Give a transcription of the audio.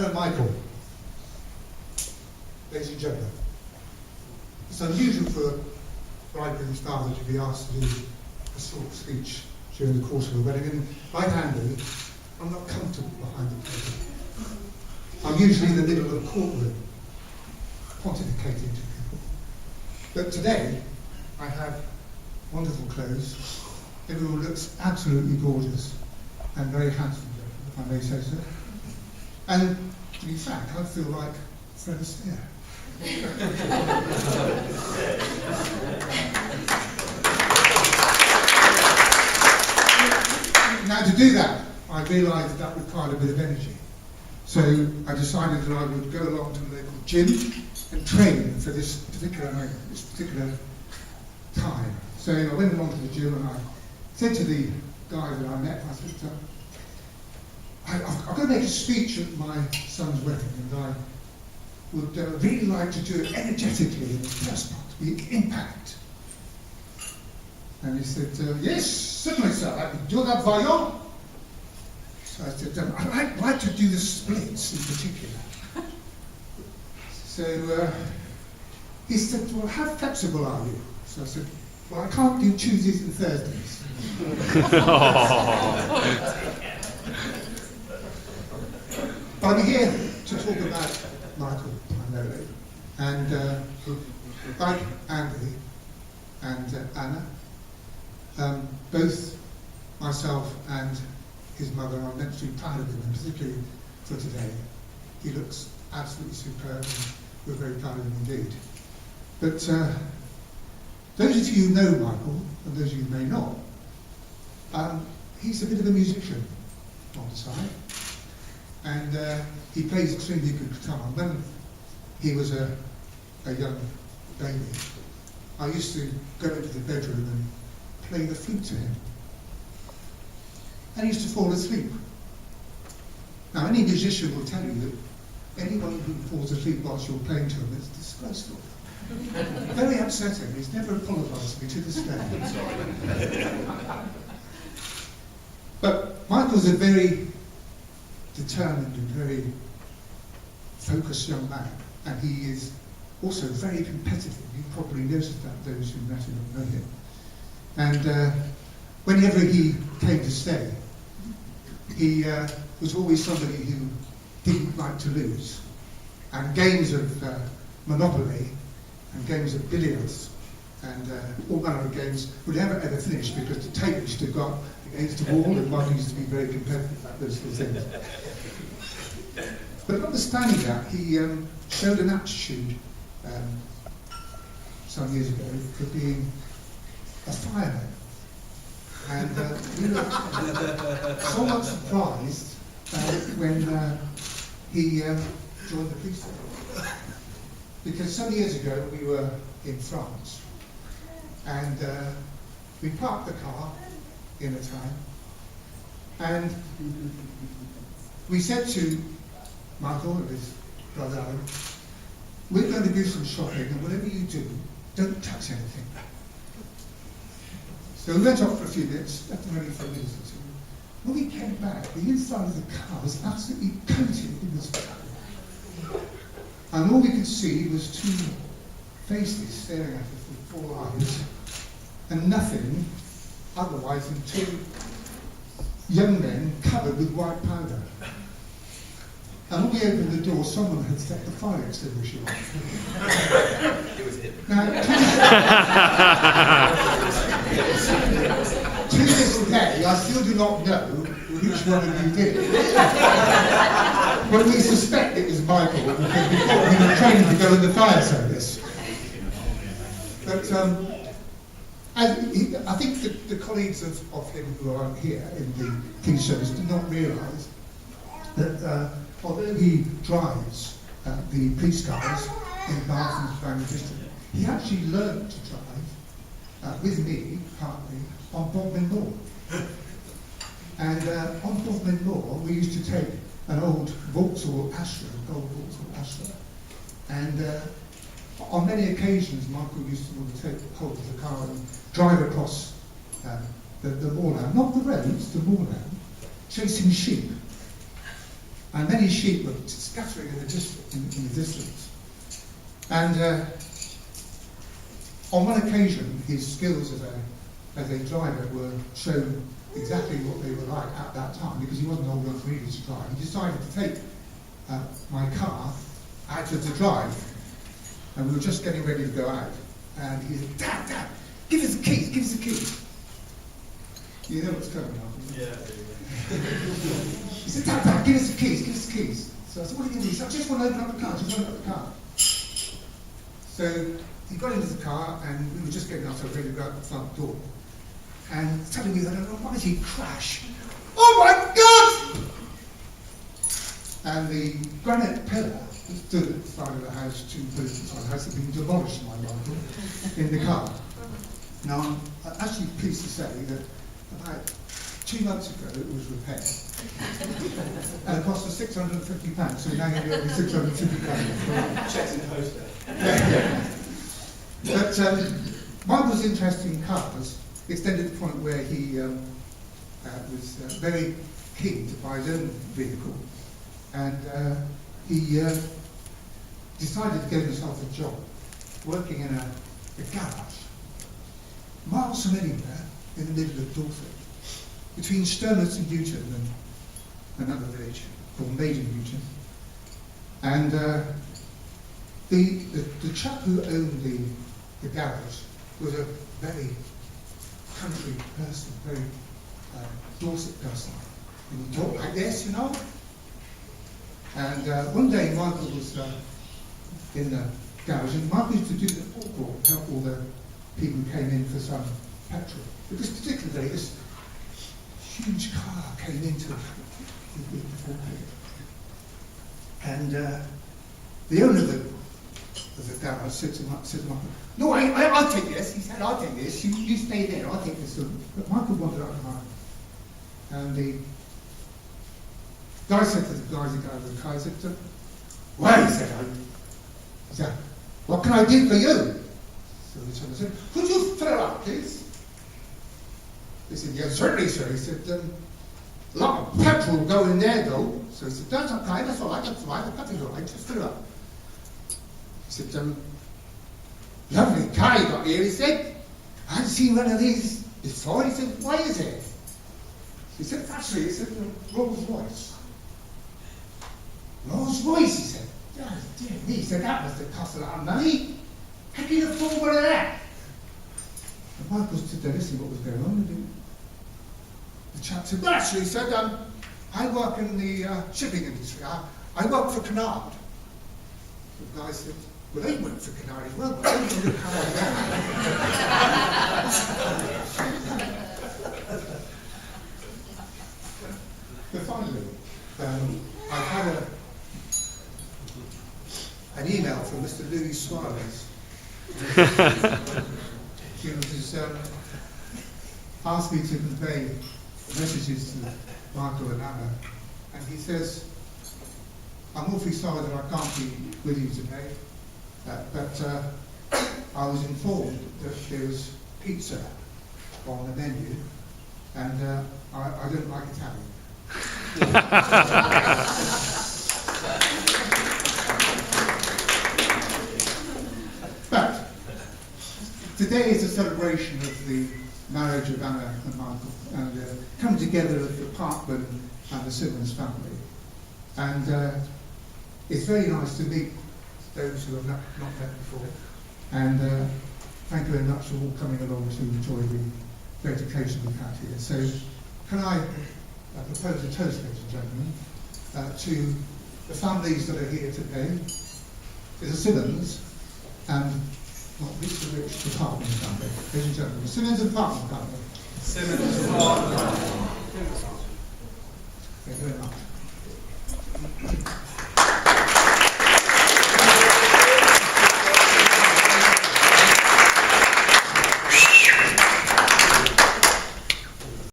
Hello, Michael. Ladies and gentlemen. It's unusual for a bridegroom's father to be asked to do a short speech during the course of a wedding, and right-handed, I'm not comfortable behind the table. I'm usually in the middle of a courtroom, pontificating to people. But today, I have wonderful clothes. Everyone looks absolutely gorgeous and very handsome, if I may say so. And to be frank, I feel like Fred Astaire. Now, to do that, I realised that required a bit of energy. So I decided that I would go along to the local gym and train for this particular moment, this particular time. So I went along to the gym and I said to the guy that I met, I said, I've got to make a speech at my son's wedding, and I would really like to do it energetically in the first part, the impact. And he said, yes, certainly, sir, I can do that, voyons. So I said, I'd like to do the splits in particular. So he said, well, how flexible are you? So I said, well, I can't do Tuesdays and Thursdays. But I'm here to talk about Michael primarily, and like Andy and Anna, both myself and his mother are meant to be proud of him, and particularly for today. He looks absolutely superb, and we're very proud of him indeed. But those of you who know Michael, and those of you who may not, he's a bit of a musician on the side. And he plays extremely good guitar. When he was a young baby, I used to go into the bedroom and play the flute to him. And he used to fall asleep. Now, any musician will tell you that anyone who falls asleep whilst you're playing to him is disgraceful. Very upsetting. He's never apologised to me to this day. But Michael's a very determined and very focused young man, and he is also very competitive. You probably noticed that, those who met him and know him. And whenever he came to stay, he was always somebody who didn't like to lose. And games of Monopoly and games of billiards and all manner of games would never ever finish, because the table used to go up against the wall, and Michael used to be very competitive at those sort of things. But notwithstanding that, he showed an aptitude some years ago for being a fireman. And we were somewhat surprised when he joined the police force. Because some years ago we were in France, and we parked the car in a town, and we said to Michael and his brother Alan, we're going to do some shopping, and whatever you do, don't touch anything. So we went off for a few minutes, left them ready for a minute or two. When we came back, the inside of the car was absolutely coated in this powder. And all we could see was two faces staring at us with 4 eyes, and nothing otherwise than 2 young men covered with white powder. And when we opened the door, someone had set the fire extinguisher on. It was him. Now, to this day, I still do not know which one of you did it. But we suspect it was Michael, because we thought we were trained to go in the fire service. But I think the colleagues of him who are here in the police service do not realise that although he drives the police cars in Bath and Surrounding District, he actually learned to drive with me, partly, on Bodmin Moor. And on Bodmin Moor, we used to take an old Vauxhall Astra, gold Vauxhall Astra, and on many occasions, Michael used to want to take hold of the car and drive across the moorland, not the roads, the moorland, chasing sheep. and many sheep were scattering in the distance. And on one occasion, his skills as a driver were shown exactly what they were like at that time, because he wasn't old enough really to drive. He decided to take my car out of the drive, and we were just getting ready to go out. And he said, Dad, give us the keys, give us the keys. You know what's coming up. Yeah. He said, Dad, give us the keys, give us the keys. So I said, what are you going to do? He said, I just want to open up the car, just want to open up the car. So he got into the car, and we were just getting ourselves ready to go out the front door. And suddenly we heard a mighty crash. Oh my God! And the granite pillar that stood at the side of the house, 2 pillars at the side of the house, had been demolished by Michael in the car. Now, I'm actually pleased to say that about 2 months ago it was repaired. And it cost us £650, so now you're going to be £650. Checks in post there. But Michael's interest in cars extended to the point where he was very keen to buy his own vehicle, and he decided to give himself a job working in a garage, miles from anywhere, in the middle of Dorset, between Sturmouth and Newton and another village called Maiden Newton. And the chap who owned the garage was a very country person, very Dorset person. And he talked like this, you know. And one day Michael was in the garage, and Michael used to do the forecourt, help all the people who came in for some petrol. But this particular day, this huge car came into the forecourt. And the owner of the garage said to Michael, no, I'll take this. He said, I'll take this. You stay there. I'll take this. But Michael wandered out of the car. And the guy said to the guys who got out of the car, he said, well, he said, what can I do for you? So the gentleman said, could you fill up, please? He said, yes, certainly, sir. He said, a lot of petrol will go in there, though. So he said, that's okay, that's all right, the petrol's all right, just fill it up. He said, lovely car you got here, he said. I hadn't seen one of these before. He said, why is it? He said, actually, he said, Rolls Royce. Rolls Royce, he said. Oh, dear me, he said, that must have cost a lot of money. How can you afford one of that? And Michael stood there listening to what was going on. And the chap said, well, actually, he said, I work in the shipping industry. I work for Canard. The guy said, well, they work for Canard as well, but they don't look how But finally, I've had an email from Mr. Louis Suarez. He has asked me to convey messages to Michael and Anna, and he says, I'm awfully sorry that I can't be with you today, but I was informed that there was pizza on the menu, and I don't like Italian. But today is a celebration of the marriage of Anna and Michael, and coming together of the Parkman and the Simmons family. And it's very nice to meet those who have not met before. And thank you very much for all coming along to enjoy the great occasion we've had here. So can I propose a toast, ladies and gentlemen, to the families that are here today, to the Simmons, and not least the rich, the Parkman family. Ladies and gentlemen, the Simmons and Parkman family. Simmons and Parkman. Thank you very much.